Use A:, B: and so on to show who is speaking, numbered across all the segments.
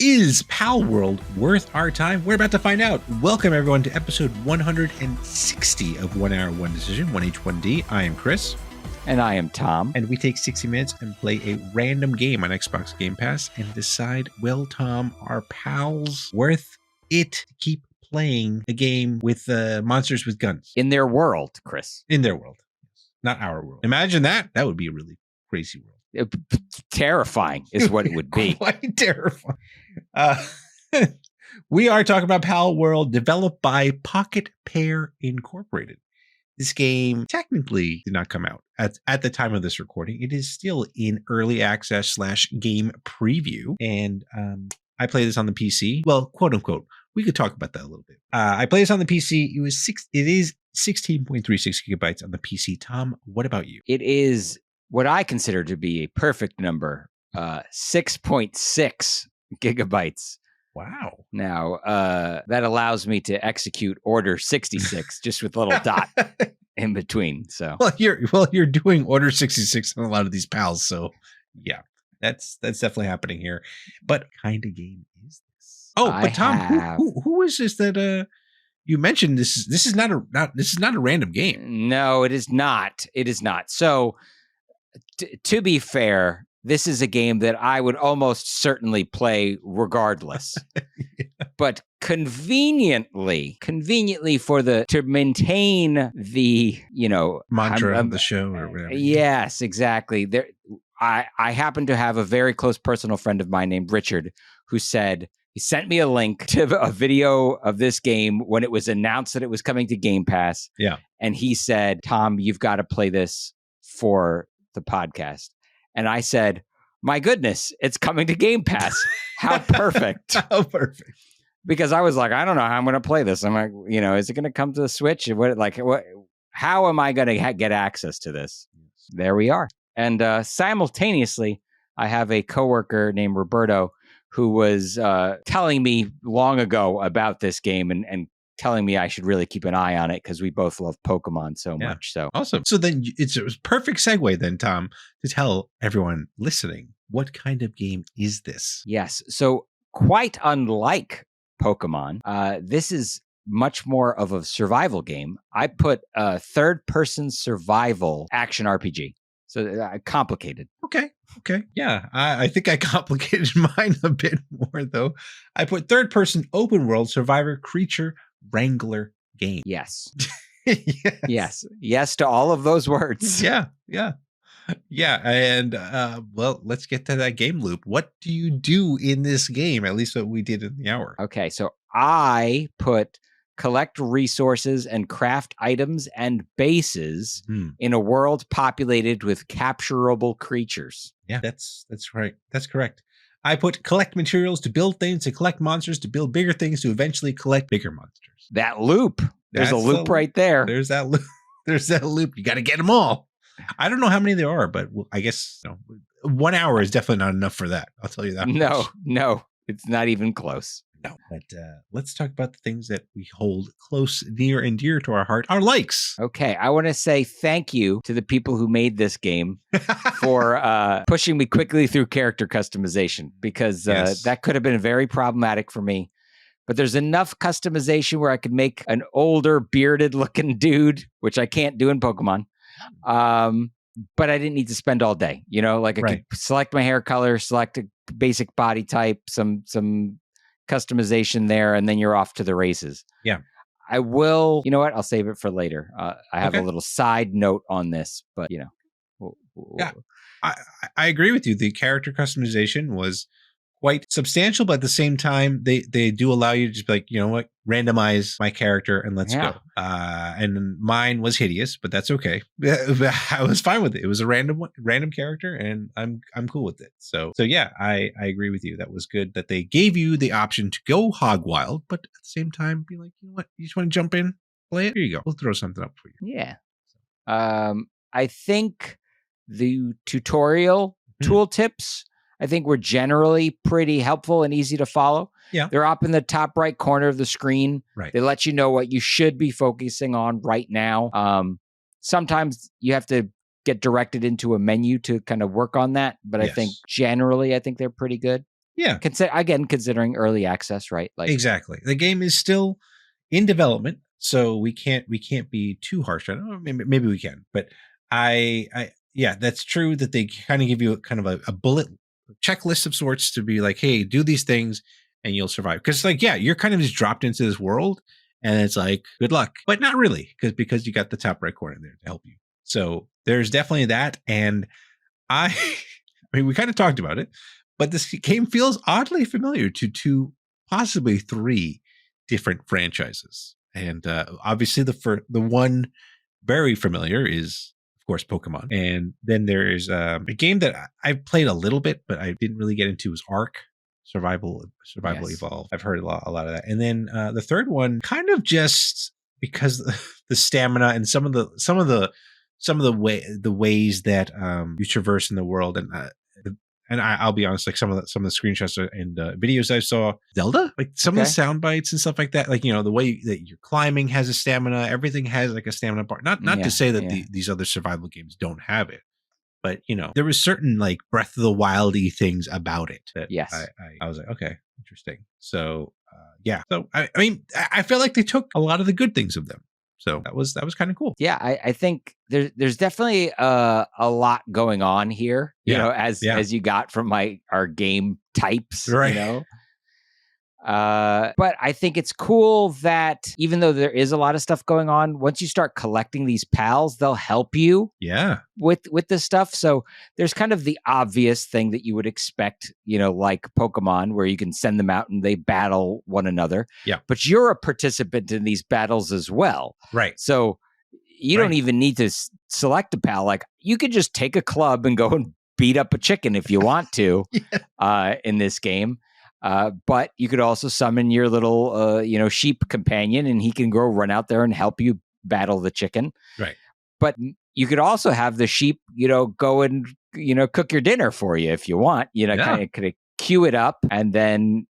A: Is Palworld worth our time? We're about to find out. Welcome, everyone, to episode 160 of 1 Hour, 1 Decision, 1H1D. I am Chris.
B: And I am Tom.
A: And we take 60 minutes and play a random game on Xbox Game Pass and decide, well, Tom, are pals worth it to keep playing a game with monsters with guns?
B: In their world, Chris.
A: In their world. Not our world. Imagine that. That would be a really crazy world.
B: Terrifying is what it would be.
A: Quite terrifying. We are talking about Palworld, developed by Pocket Pair Incorporated. This game technically did not come out at the time of this recording. It is still in early access / game preview. And I play this on the PC. Well, quote unquote. We could talk about that a little bit. I play this on the PC. It is 16.36 gigabytes on the PC. Tom, what about you?
B: It is what I consider to be a perfect number, 6.6 gigabytes.
A: Wow.
B: Now, that allows me to execute Order 66 just with a little dot in between. So,
A: well, you're doing Order 66 on a lot of these pals. So, yeah, that's definitely happening here. But what kind of game is this? Oh, but Tom, who is this that you mentioned? This is not a random game.
B: No, it is not. It is not. So, to be fair, this is a game that I would almost certainly play regardless. Yeah. But conveniently to maintain the,
A: mantra of the show or whatever.
B: Yes, exactly. I happen to have a very close personal friend of mine named Richard who said he sent me a link to a video of this game when it was announced that it was coming to Game Pass.
A: Yeah. And
B: he said, Tom, you've got to play this for the podcast. And I said, my goodness, it's coming to Game Pass. How perfect.
A: How perfect.
B: Because I was like, I don't know how I'm going to play this. I'm like, is it going to come to the Switch? How am I going to get access to this? There we are. And simultaneously, I have a coworker named Roberto who was telling me long ago about this game and telling me I should really keep an eye on it because we both love Pokemon so much. So
A: awesome. So then it was a perfect segue then, Tom, to tell everyone listening, what kind of game is this?
B: Yes. So quite unlike Pokemon, this is much more of a survival game. I put a third-person survival action RPG. So complicated.
A: Okay. Yeah. I think I complicated mine a bit more, though. I put third-person open world survivor creature Wrangler game.
B: Yes. Yes to all of those words.
A: Yeah. And well, let's get to that game loop. What do you do in this game? At least what we did in the hour.
B: Okay, so I put collect resources and craft items and bases in a world populated with capturable creatures.
A: Yeah, that's right. That's correct. I put collect materials to build things, to collect monsters, to build bigger things, to eventually collect bigger monsters.
B: That loop. There's a loop right there.
A: There's that loop. You got to get them all. I don't know how many there are, but I guess 1 hour is definitely not enough for that. I'll tell you that.
B: No, it's not even close.
A: No, but let's talk about the things that we hold close, near, and dear to our heart, our likes.
B: Okay, I want to say thank you to the people who made this game for pushing me quickly through character customization, because that could have been very problematic for me. But there's enough customization where I could make an older, bearded-looking dude, which I can't do in Pokemon. But I didn't need to spend all day. I could select my hair color, select a basic body type, some customization there, and then you're off to the races.
A: Yeah.
B: I will, I'll save it for later. I have a little side note on this, but yeah,
A: I agree with you. The character customization was quite substantial, but at the same time, they do allow you to just be like, you know what, randomize my character and let's go. And mine was hideous, but that's okay. I was fine with it. It was a random character, and I'm cool with it. So yeah, I agree with you. That was good that they gave you the option to go hog wild, but at the same time, be like, you know what, you just want to jump in, play it. Here you go. We'll throw something up for you.
B: Yeah. I think the tutorial tooltips, I think, were generally pretty helpful and easy to follow.
A: Yeah.
B: They're up in the top right corner of the screen.
A: Right.
B: They let you know what you should be focusing on right now. Sometimes you have to get directed into a menu to kind of work on that, but I think generally, they're pretty good.
A: Yeah.
B: Again, considering early access, right?
A: Like exactly. The game is still in development, so we can't be too harsh on it. Maybe we can, but yeah, that's true that they kind of give you kind of a bullet checklist of sorts to be like, hey, do these things and you'll survive. Because like, yeah, you're kind of just dropped into this world and it's like, good luck, but not really, because you got the top right corner there to help you. So there's definitely that. And I mean, we kind of talked about it, but this game feels oddly familiar to 2, possibly 3 different franchises. And obviously the one very familiar is, of course, Pokemon. And then there is a game that I've played a little bit, but I didn't really get into, was Ark. Survival yes. Evolved. I've heard a lot of that. And then the third one, kind of just because the stamina and some of the ways that you traverse in the world, and I'll be honest, like some of the screenshots and videos I saw, Zelda, like some of the sound bites and stuff like that, like, you know, the way that you're climbing has a stamina, everything has like a stamina bar. Not to say that these other survival games don't have it, but you know, there was certain like Breath of the Wildy things about it that I was like, okay, interesting. So yeah, so I mean, I feel like they took a lot of the good things of them. So that was kind of cool.
B: Yeah, I think there's definitely a lot going on here, you know, as you got from our game types, right. You know. But I think it's cool that even though there is a lot of stuff going on, once you start collecting these pals, they'll help you with this stuff. So there's kind of the obvious thing that you would expect, you know, like Pokemon, where you can send them out and they battle one another. Yeah. But you're a participant in these battles as well. Right. So you don't even need to select a pal. Like, you could just take a club and go and beat up a chicken if you want to in this game. But you could also summon your little, sheep companion, and he can go run out there and help you battle the chicken. Right. But you could also have the sheep, you know, go and, you know, cook your dinner for you if you want, you know, kind of queue it up. And then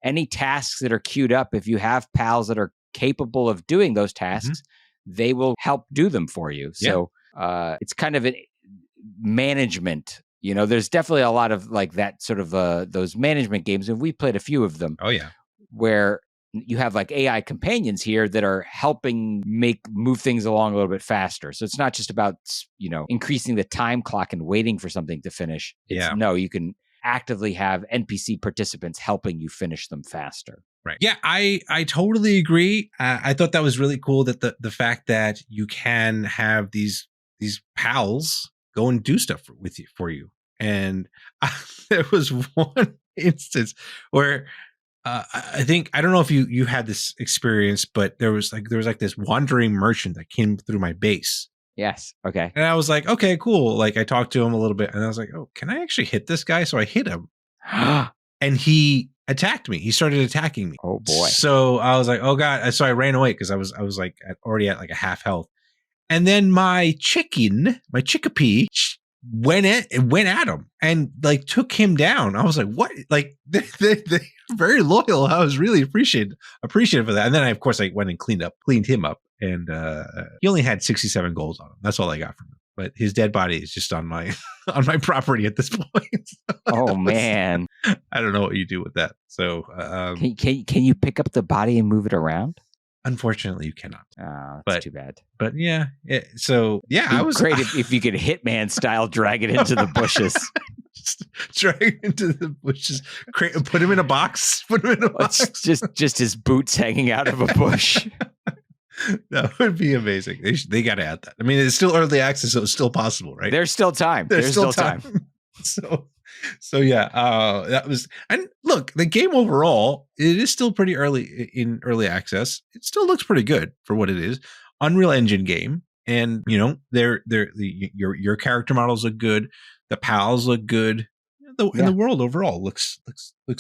B: any tasks that are queued up, if you have pals that are capable of doing those tasks, they will help do them for you. So it's kind of a management. You know, there's definitely a lot of like that sort of those management games, and we played a few of them. Oh yeah, where you have like AI companions here that are helping move things along a little bit faster. So it's not just about, you know, increasing the time clock and waiting for something to finish. No, you can actively have NPC participants helping you finish them faster.
A: Right. Yeah, I totally agree. I thought that was really cool, that the fact that you can have these pals go and do stuff for you. And there was one instance where I don't know if you had this experience, but there was like this wandering merchant that came through my base.
B: Yes. Okay.
A: And I was like, okay, cool. Like, I talked to him a little bit, and I was like, oh, can I actually hit this guy? So I hit him, and he attacked me. He started attacking me.
B: Oh boy.
A: So I was like, oh God. So I ran away because I was like already at like a half health. And then my chickapee went at him and like took him down. I was like, what? Like they're very loyal. I was really appreciative of that. And then I went and cleaned him up, and he only had 67 goals on him. That's all I got from him. But his dead body is just on my property at this point.
B: Oh man.
A: I don't know what you do with that. So
B: can you pick up the body and move it around?
A: Unfortunately, you cannot.
B: That's too bad.
A: But yeah, I was
B: great if you could Hitman style drag it into the bushes.
A: Just drag it into the bushes. Put him in a box.
B: Just his boots hanging out of a bush.
A: That would be amazing. They got to add that. I mean, it's still early access, so it's still possible, right?
B: There's still time. There's still time.
A: So yeah, that was, and look, the game overall, it is still pretty early in early access. It still looks pretty good for what it is. Unreal Engine game, and you know, your character models look good, the pals look good, and the world overall looks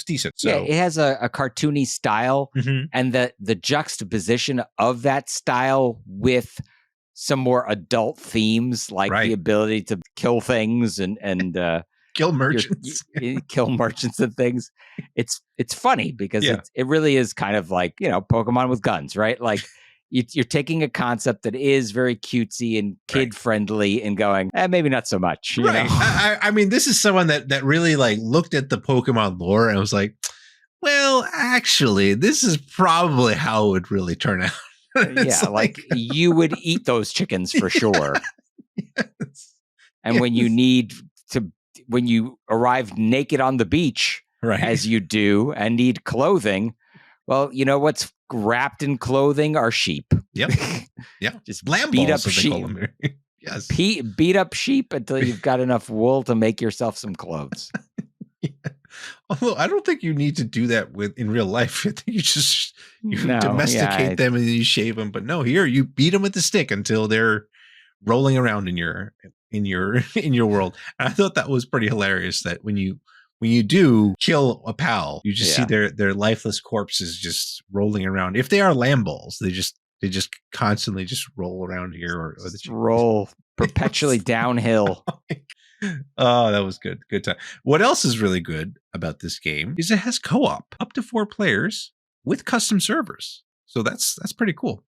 A: decent. So
B: yeah, it has a cartoony style, and the juxtaposition of that style with some more adult themes, like the ability to kill things and
A: kill merchants,
B: kill merchants and things. It's funny because it really is kind of like, you know, Pokemon with guns, right? Like you're taking a concept that is very cutesy and kid friendly and going, maybe not so much. You know?
A: I mean, this is someone that really like looked at the Pokemon lore and was like, well, actually, this is probably how it would really turn out.
B: Yeah, like you would eat those chickens for sure.
A: Yes.
B: And when you arrive naked on the beach, as you do, and need clothing, well, you know what's wrapped in clothing are sheep.
A: Yep.
B: Just
A: lamb
B: beat
A: balls,
B: up sheep.
A: Yes.
B: Beat up sheep until you've got enough wool to make yourself some clothes.
A: Yeah. Although I don't think you need to do that in real life. I think you domesticate them and then you shave them. But no, here you beat them with the stick until they're rolling around in your world. And I thought that was pretty hilarious that when you do kill a pal, you just see their lifeless corpses just rolling around. If they are lamb balls, they just constantly just roll around here or
B: roll perpetually downhill.
A: Oh, that was good. Good time. What else is really good about this game is it has co-op up to 4 players with custom servers. So that's pretty cool.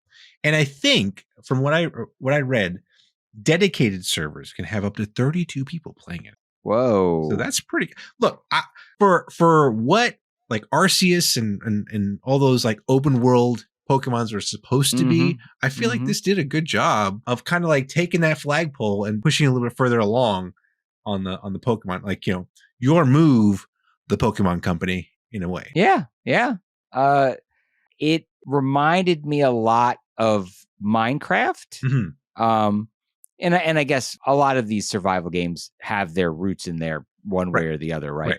A: And I think from what I read, dedicated servers can have up to 32 people playing it.
B: Whoa.
A: So that's pretty. Look, for what like Arceus and all those like open world Pokemons are supposed to be, I feel like this did a good job of kind of like taking that flagpole and pushing a little bit further along on the Pokemon, like, you know, your move, the Pokemon Company, in a way.
B: Yeah. It reminded me a lot of Minecraft. And I guess a lot of these survival games have their roots in there one way or the other, right?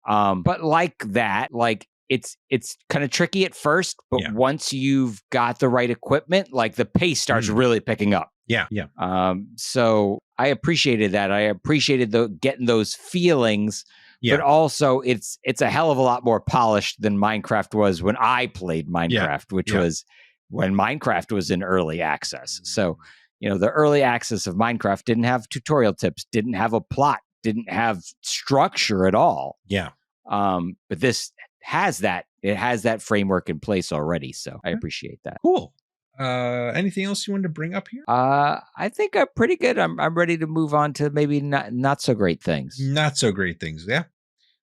B: But like that, like it's kind of tricky at first, but once you've got the right equipment, like the pace starts really picking up.
A: Yeah.
B: So I appreciated that. I appreciated getting those feelings, but also it's a hell of a lot more polished than Minecraft was when I played Minecraft, which was when Minecraft was in early access. So, you know, the early access of Minecraft didn't have tutorial tips, didn't have a plot, didn't have structure at all.
A: Yeah.
B: But this has that. It has that framework in place already. So I appreciate that.
A: Cool. Anything else you wanted to bring up here?
B: I think I'm pretty good. I'm ready to move on to maybe not so great things.
A: Not so great things. Yeah.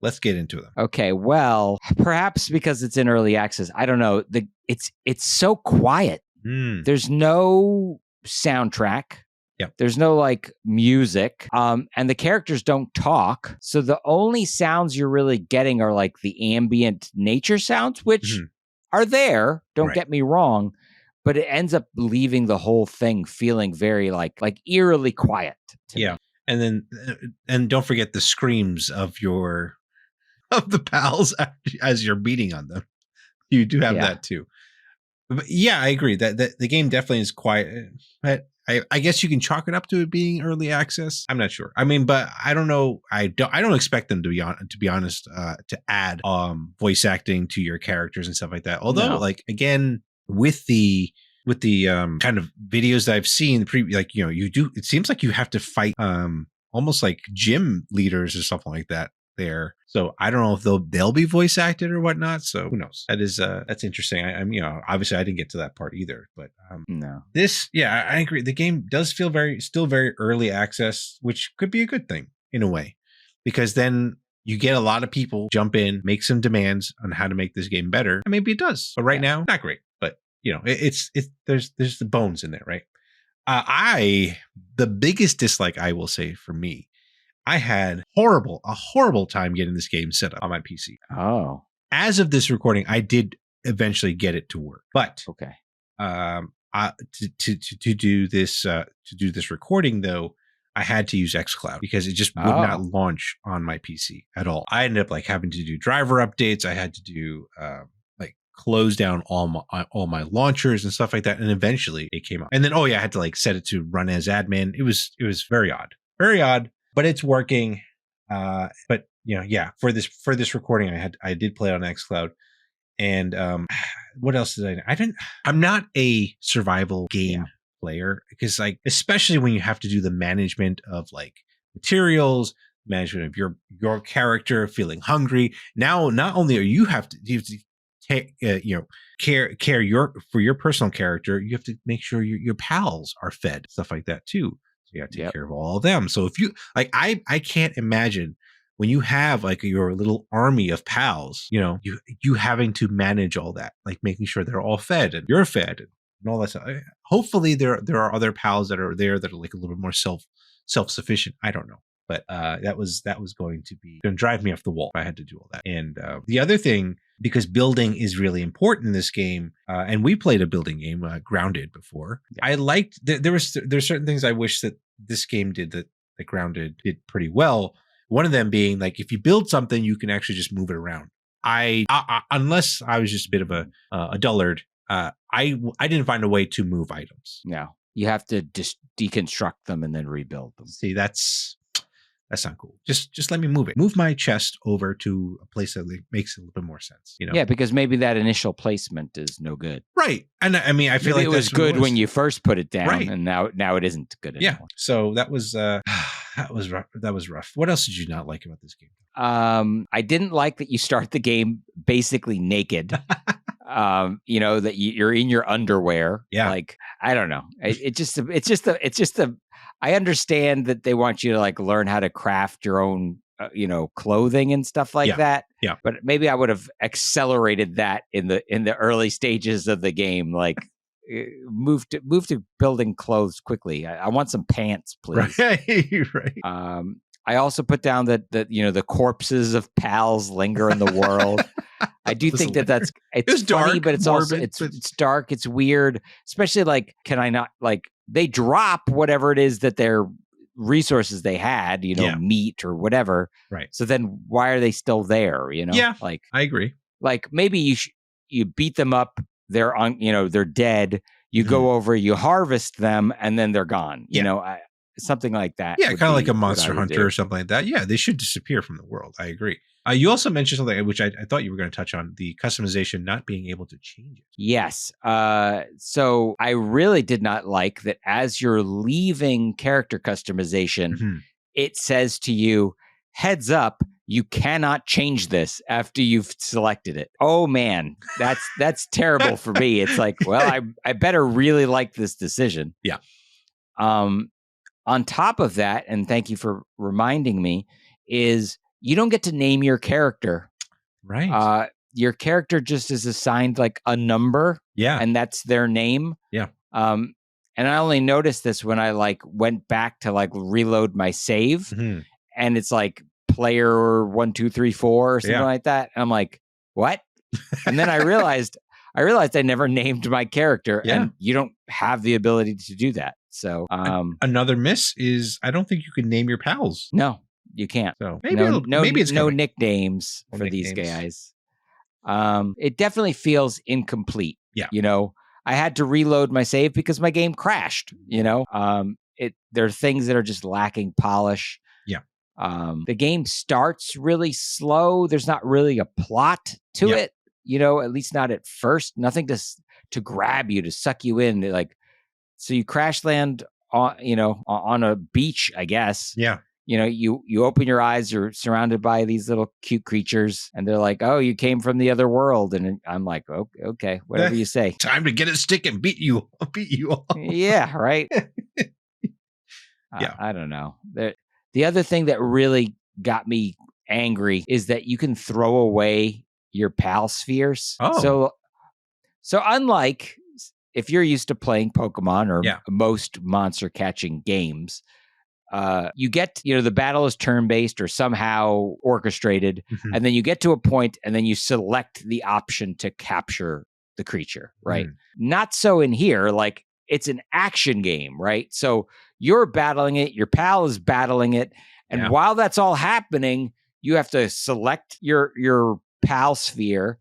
A: Let's get into them.
B: Okay. Well, perhaps because it's in early access, I don't know. It's so quiet. There's no soundtrack.
A: Yep.
B: There's no like music. And the characters don't talk. So the only sounds you're really getting are like the ambient nature sounds, which are there. Don't get me wrong. But it ends up leaving the whole thing feeling very like eerily quiet.
A: Yeah. And don't forget the screams of the pals as you're beating on them. You do have that too. But yeah, I agree that the game definitely is quiet. But I guess you can chalk it up to it being early access. I'm not sure. I mean, but I don't know. I don't expect them to be honest, to add voice acting to your characters and stuff like that. Although, like, again, with the kind of videos that I've seen, like, you know, it seems like you have to fight almost like gym leaders or something like that there. So I don't know if they'll be voice acted or whatnot. So who knows? That's interesting. I'm, you know, obviously I didn't get to that part either, but
B: no.
A: I agree. The game does feel still very early access, which could be a good thing in a way, because then you get a lot of people jump in, make some demands on how to make this game better, and maybe it does. But right now, not great. But you know, there's the bones in there, right? The biggest dislike, I will say, for me, I had a horrible time getting this game set up on my PC.
B: Oh.
A: As of this recording, I did eventually get it to work. But
B: okay.
A: To do this recording though, I had to use xCloud because it just would not launch on my PC at all. I ended up like having to do driver updates. I had to do like close down all my launchers and stuff like that. And eventually it came up. And then I had to like set it to run as admin. It was very odd. Very odd. But it's working. But you know, yeah, for this recording, I did play it on xCloud. And what else did I'm not a survival game player, because like, especially when you have to do the management of like materials, management of your character feeling hungry. Now, not only are you have to care for your personal character, you have to make sure your pals are fed, stuff like that too. So you have to take care of all of them. So if you like, I can't imagine when you have like your little army of pals, you having to manage all that, like making sure they're all fed and you're fed and all that stuff. Hopefully there are other pals that are there that are like a little bit more self-sufficient. I don't know. But that was going to drive me off the wall if I had to do all that. And the other thing, because building is really important in this game, and we played a building game, Grounded, before. Yeah. I liked there's certain things I wish that this game did that Grounded did pretty well. One of them being like, if you build something, you can actually just move it around. I unless I was just a bit of a dullard, I didn't find a way to move items.
B: No, you have to just deconstruct them and then rebuild them.
A: See, that's not cool. Just let me move it. Move my chest over to a place that makes a little bit more sense.
B: Yeah, because maybe that initial placement is no good.
A: Right. And I mean, I feel like
B: it was good when you first put it down, right. And now it isn't good anymore.
A: Yeah. So that was rough. That was rough. What else did you not like about this game?
B: I didn't like that you start the game basically naked. That you're in your underwear.
A: Yeah.
B: Like, I don't know. It's just I understand that they want you to like learn how to craft your own, clothing and stuff like that.
A: Yeah.
B: But maybe I would have accelerated that in the early stages of the game. Like, move to building clothes quickly. I want some pants, please.
A: Right.
B: I also put down that the corpses of pals linger in the world. I do think it's funny,
A: dark,
B: but it's
A: morbid,
B: also it's dark, it's weird, especially like, can I not, like, they drop whatever it is that their resources they had, meat or whatever.
A: Right.
B: So then why are they still there?
A: Yeah.
B: Like,
A: I agree.
B: Like, maybe you beat them up. They're on, they're dead. You go over, you harvest them, and then they're gone. Something like that.
A: Yeah, kind of like a Monster Hunter or something like that. Yeah, they should disappear from the world. I agree. You also mentioned something which I thought you were going to touch on, the customization, not being able to change it.
B: Yes. So I really did not like that as you're leaving character customization, it says to you, heads up, you cannot change this after you've selected it. Oh man, that's terrible for me. It's like, well, I better really like this decision.
A: Yeah.
B: On top of that, and thank you for reminding me, is you don't get to name your character.
A: Right.
B: Your character just is assigned like a number.
A: Yeah.
B: And that's their name.
A: Yeah.
B: And I only noticed this when I like went back to like reload my save, and it's like player 1, 2, 3, 4 or something like that. And I'm like, what? And then I realized I never named my character, and you don't have the ability to do that. So
A: another miss is I don't think you can name your pals.
B: No, you can't.
A: So
B: maybe
A: it's
B: no nicknames for these guys. It definitely feels incomplete.
A: Yeah.
B: I had to reload my save because my game crashed. There are things that are just lacking polish.
A: Yeah.
B: The game starts really slow. There's not really a plot to it. At least not at first. Nothing to grab you, to suck you in. Like, so you crash land on a beach, I guess.
A: Yeah.
B: You open your eyes, you're surrounded by these little cute creatures, and they're like, "Oh, you came from the other world." And I'm like, "Okay, whatever you say."
A: Time to get a stick and beat you all.
B: Yeah, right.
A: Yeah.
B: I don't know. The other thing that really got me angry is that you can throw away your pal spheres.
A: Oh.
B: So unlike if you're used to playing Pokemon or most monster catching games, you get, the battle is turn-based or somehow orchestrated, and then you get to a point and then you select the option to capture the creature, right? Not so in here. Like, it's an action game, right? So you're battling it, your pal is battling it, and while that's all happening, you have to select your pal sphere,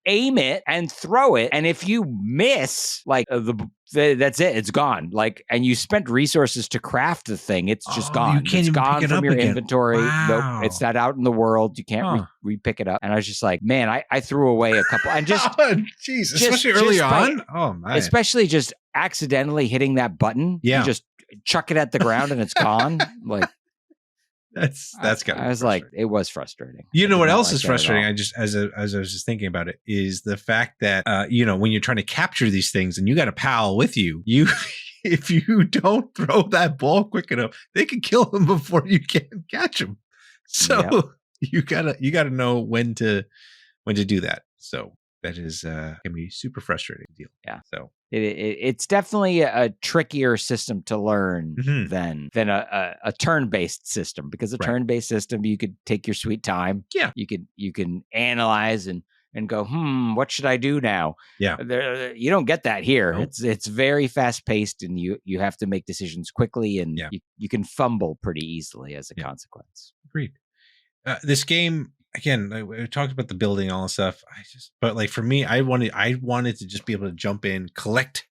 B: aim it, and throw it. And if you miss, like, that's it. It's gone. Like, and you spent resources to craft the thing. It's just gone.
A: It's gone
B: from your
A: again.
B: Inventory.
A: Wow.
B: Nope. It's not out in the world. You can't re-pick it up. And I was just like, man, I threw away a couple. And just,
A: jeez, especially early on. Oh my!
B: Especially just accidentally hitting that button.
A: Yeah.
B: You just chuck it at the ground and it's gone. Like,
A: I
B: was like, it was frustrating.
A: You know what else is frustrating? I just as I was just thinking about it is the fact that when you're trying to capture these things and you got a pal with you, if you don't throw that ball quick enough, they can kill him before you can catch him. So you gotta know when to do that. So that is can be super frustrating deal.
B: Yeah.
A: So
B: it's definitely a trickier system to learn than a turn-based system, because a turn-based system, you could take your sweet time.
A: Yeah.
B: You can analyze and go, what should I do now?
A: Yeah.
B: You don't get that here.
A: Nope.
B: It's very fast-paced, and you have to make decisions quickly, and you can fumble pretty easily as a consequence.
A: Agreed. This game, again, we talked about the building and all this stuff. But like for me, I wanted to just be able to jump in, collect,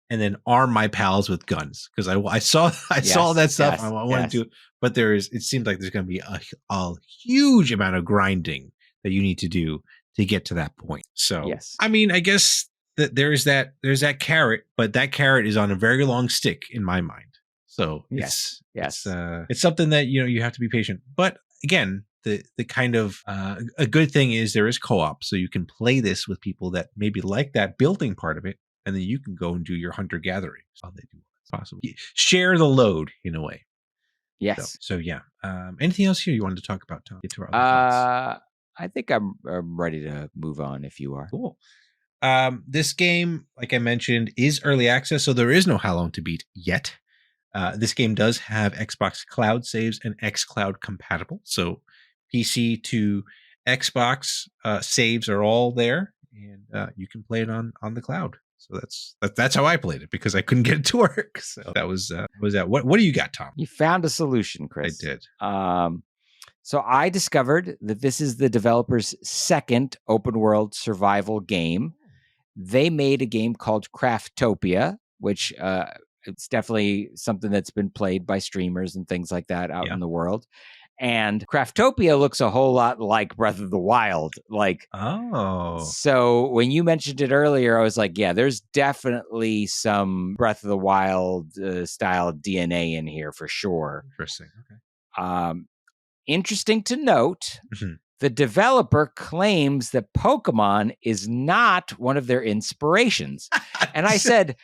A: and then arm my pals with guns, because I saw that stuff.
B: Yes,
A: I wanted to, but it seems like there's going to be a huge amount of grinding that you need to do to get to that point. So I mean, I guess that there's that carrot, but that carrot is on a very long stick in my mind. So it's something that you have to be patient. But again, the kind of a good thing is there is co-op, so you can play this with people that maybe like that building part of it, and then you can go and do your hunter gathering. How they do it, possibly share the load in a way.
B: Yes.
A: So yeah. Anything else here you wanted to talk about, Tom? Get to our other thoughts.
B: I think I'm ready to move on if you are.
A: Cool. This game, like I mentioned, is early access, so there is no How Long to Beat yet. This game does have Xbox Cloud saves and xCloud compatible. So PC to Xbox saves are all there, and you can play it on the cloud. So that's how I played it, because I couldn't get it to work. So that was that. What do you got, Tom?
B: You found a solution, Chris.
A: I did.
B: So I discovered that this is the developer's second open world survival game. They made a game called Craftopia, which it's definitely something that's been played by streamers and things like that out in the world. And Craftopia looks a whole lot like Breath of the Wild. So when you mentioned it earlier, I was like, yeah, there's definitely some Breath of the Wild style DNA in here for sure.
A: Interesting. Okay.
B: Interesting to note, the developer claims that Pokemon is not one of their inspirations. And I said,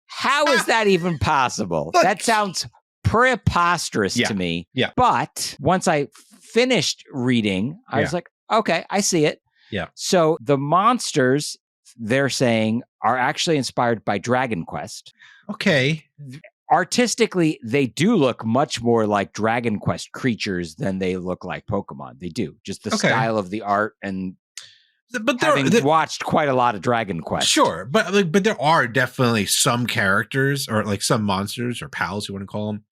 B: how is that even possible? That sounds preposterous to me.
A: Yeah.
B: But once I finished reading, I was like, okay, I see it.
A: Yeah.
B: So the monsters, they're saying, are actually inspired by Dragon Quest.
A: Okay.
B: Artistically, they do look much more like Dragon Quest creatures than they look like Pokemon. They do. Just the style of the art, and having watched quite a lot of Dragon Quest.
A: Sure, but there are definitely some characters, or like some monsters or pals, you want to call them,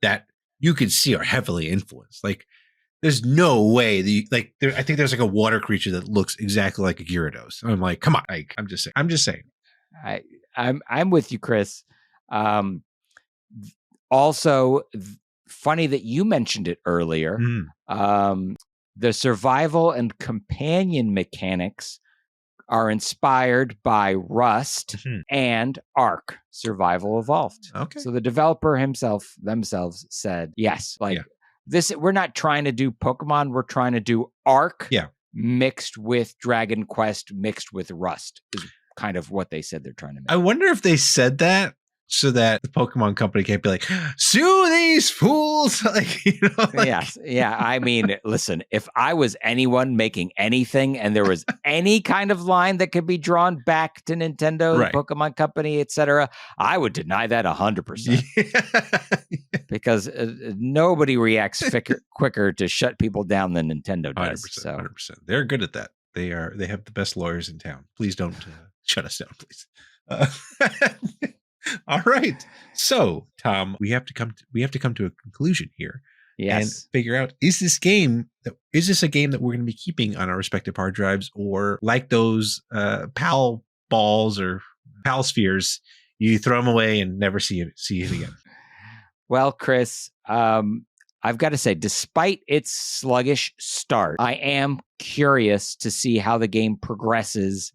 A: that you can see are heavily influenced. Like, there's no way that I think there's like a water creature that looks exactly like a Gyarados. I'm like, come on, I'm just saying.
B: I'm with you, Chris. Also, funny that you mentioned it earlier. The survival and companion mechanics are inspired by Rust and Ark Survival Evolved.
A: Okay.
B: So the developer themselves said, yes, this, we're not trying to do Pokemon, we're trying to do Ark mixed with Dragon Quest, mixed with Rust, is kind of what they said they're trying to make.
A: I wonder if they said that so that the Pokemon company can't be like, sue these fools.
B: Yeah. I mean, listen, if I was anyone making anything and there was any kind of line that could be drawn back to Nintendo, the Pokemon company, etc., I would deny that 100%. Because nobody reacts quicker to shut people down than Nintendo does.
A: 100%. They're good at that. They have the best lawyers in town. Please don't shut us down, please. All right. So, Tom, we have to come to a conclusion here.
B: Yes.
A: And figure out, is this a game that we're going to be keeping on our respective hard drives, or like those PAL balls or PAL spheres, you throw them away and never see it again?
B: Well, Chris, I've got to say, despite its sluggish start, I am curious to see how the game progresses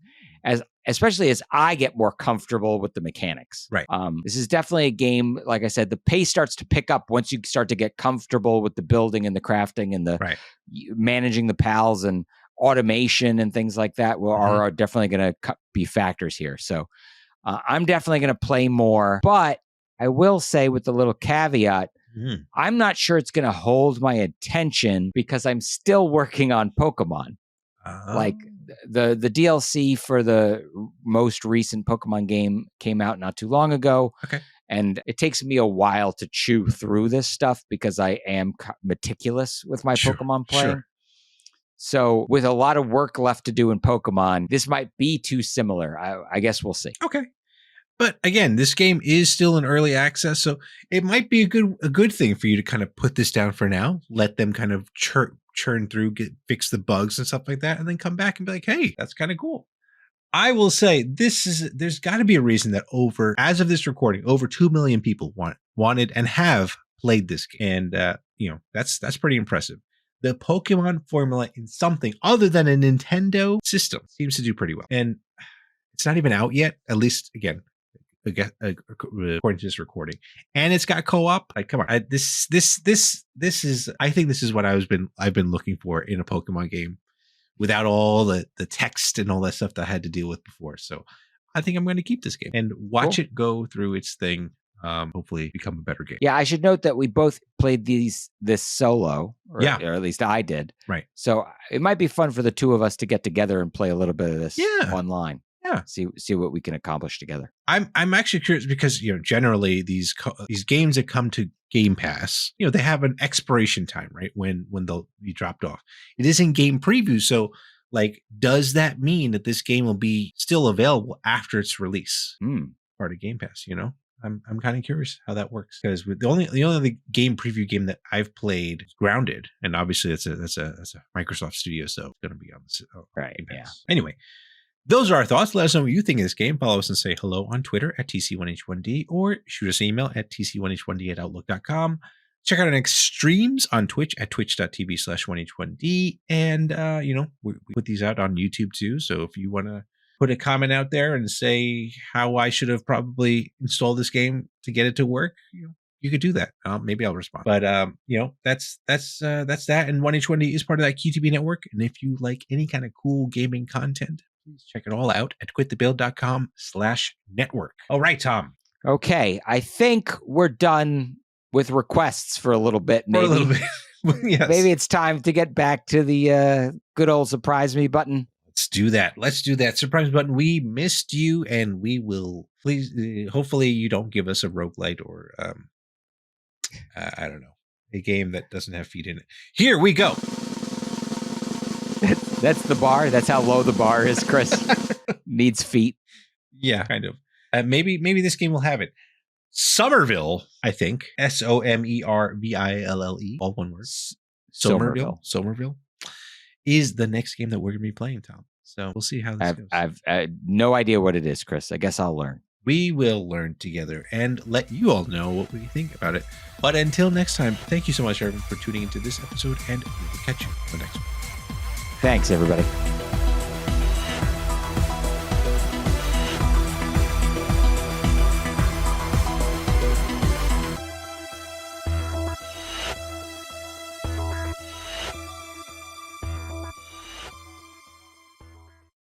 B: especially as I get more comfortable with the mechanics.
A: Right.
B: This is definitely a game, like I said, the pace starts to pick up once you start to get comfortable with the building and the crafting and the managing the pals, and automation and things like that are definitely going to be factors here. So I'm definitely going to play more, but I will say with the little caveat, I'm not sure it's going to hold my attention because I'm still working on Pokemon. Like the DLC for the most recent Pokemon game came out not too long ago.
A: Okay.
B: And it takes me a while to chew through this stuff because I am meticulous with my Pokemon playing. Sure. So with a lot of work left to do in Pokemon, this might be too similar. I guess we'll see.
A: Okay. But again, this game is still in early access, so it might be a good thing for you to kind of put this down for now, let them kind of churn through, fix the bugs and stuff like that, and then come back and be like, hey, that's kind of cool. I will say there's got to be a reason that as of this recording, over 2 million people wanted and have played this game. And that's pretty impressive. The Pokemon formula in something other than a Nintendo system seems to do pretty well. And it's not even out yet, at least, again, according to this recording. And it's got co-op. Like, come on. I think this is what I've been looking for in a Pokemon game without all the text and all that stuff that I had to deal with before. So I think I'm going to keep this game and watch it go through its thing. Hopefully become a better game.
B: Yeah, I should note that we both played this solo, or at least I did.
A: Right.
B: So it might be fun for the two of us to get together and play a little bit of this online.
A: Yeah.
B: See what we can accomplish together.
A: I'm actually curious because generally these games that come to Game Pass, they have an expiration time, right? When they'll be dropped off. It is in game preview, so like, does that mean that this game will be still available after its release? Part of Game Pass, I'm kind of curious how that works, because the only game preview game that I've played is Grounded, and obviously that's a Microsoft studio, so it's going to be on the Game Pass. Yeah. Anyway, those are our thoughts. Let us know what you think of this game. Follow us and say hello on Twitter at TC1H1D, or shoot us an email at TC1H1D@outlook.com. Check out our next streams on Twitch at twitch.tv/1H1D. And, we put these out on YouTube too. So if you want to put a comment out there and say how I should have probably installed this game to get it to work, you could do that. Maybe I'll respond. But, that's that. And 1H1D is part of that QTB network. And if you like any kind of cool gaming content, please check it all out at quitthebuild.com/network. All right, Tom.
B: Okay. I think we're done with requests for a little bit. Maybe.
A: For a little bit. Yes.
B: Maybe it's time to get back to the good old surprise me button.
A: Let's do that. Surprise button. We missed you, and we will please. Hopefully, you don't give us a roguelite or I don't know, a game that doesn't have feet in it. Here we go.
B: That's the bar. That's how low the bar is, Chris. Needs feet.
A: Yeah, kind of. Maybe this game will have it. Somerville, I think. SOMERVILLE, all one word. Somerville is the next game that we're going to be playing, Tom. So we'll see how this goes.
B: I've no idea what it is, Chris. I guess I'll learn.
A: We will learn together and let you all know what we think about it. But until next time, thank you so much, everyone, for tuning into this episode, and we will catch you on the next one.
B: Thanks, everybody.